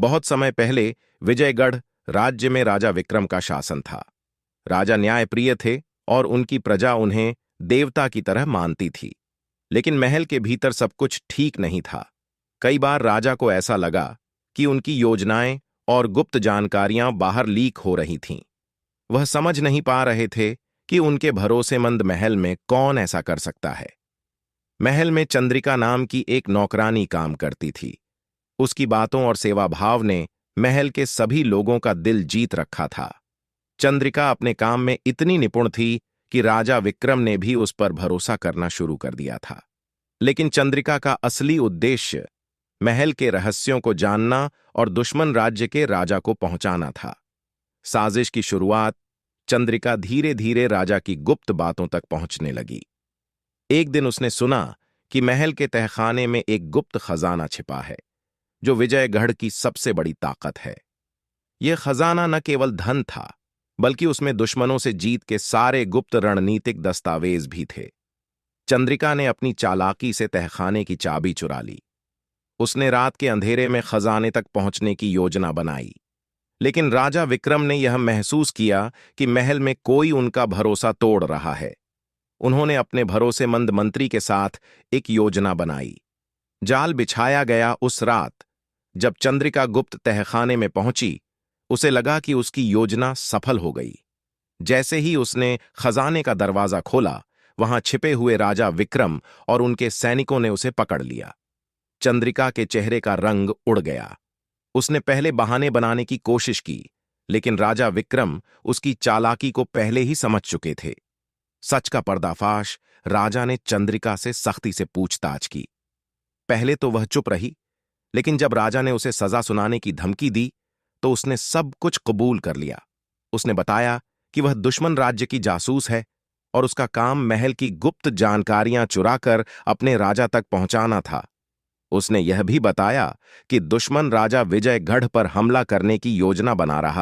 बहुत समय पहले विजयगढ़ राज्य में राजा विक्रम का शासन था। राजा न्यायप्रिय थे और उनकी प्रजा उन्हें देवता की तरह मानती थी। लेकिन महल के भीतर सब कुछ ठीक नहीं था। कई बार राजा को ऐसा लगा कि उनकी योजनाएं और गुप्त जानकारियां बाहर लीक हो रही थीं। वह समझ नहीं पा रहे थे कि उनके भरोसेमंद महल में कौन ऐसा कर सकता है। महल में चंद्रिका नाम की एक नौकरानी काम करती थी। उसकी बातों और सेवा भाव ने महल के सभी लोगों का दिल जीत रखा था। चंद्रिका अपने काम में इतनी निपुण थी कि राजा विक्रम ने भी उस पर भरोसा करना शुरू कर दिया था। लेकिन चंद्रिका का असली उद्देश्य महल के रहस्यों को जानना और दुश्मन राज्य के राजा को पहुंचाना था। साजिश की शुरुआत चंद्रिका धीरे धीरे राजा की गुप्त बातों तक पहुंचने लगी। एक दिन उसने सुना कि महल के तहखाने में एक गुप्त खजाना छिपा है, जो विजयगढ़ की सबसे बड़ी ताकत है। यह खजाना न केवल धन था, बल्कि उसमें दुश्मनों से जीत के सारे गुप्त रणनीतिक दस्तावेज भी थे। चंद्रिका ने अपनी चालाकी से तहखाने की चाबी चुरा ली। उसने रात के अंधेरे में खजाने तक पहुंचने की योजना बनाई। लेकिन राजा विक्रम ने यह महसूस किया कि महल में कोई उनका भरोसा तोड़ रहा है। उन्होंने अपने भरोसेमंद मंत्री के साथ एक योजना बनाई। जाल बिछाया गया। उस रात जब चंद्रिका गुप्त तहखाने में पहुंची, उसे लगा कि उसकी योजना सफल हो गई। जैसे ही उसने खजाने का दरवाजा खोला, वहां छिपे हुए राजा विक्रम और उनके सैनिकों ने उसे पकड़ लिया। चंद्रिका के चेहरे का रंग उड़ गया। उसने पहले बहाने बनाने की कोशिश की, लेकिन राजा विक्रम उसकी चालाकी को पहले ही समझ चुके थे। सच का पर्दाफाश राजा ने चंद्रिका से सख्ती से पूछताछ की। पहले तो वह चुप रही, लेकिन जब राजा ने उसे सजा सुनाने की धमकी दी, तो उसने सब कुछ कबूल कर लिया। उसने बताया कि वह दुश्मन राज्य की जासूस है और उसका काम महल की गुप्त जानकारियां चुराकर अपने राजा तक पहुंचाना था। उसने यह भी बताया कि दुश्मन राजा विजयगढ़ पर हमला करने की योजना बना रहा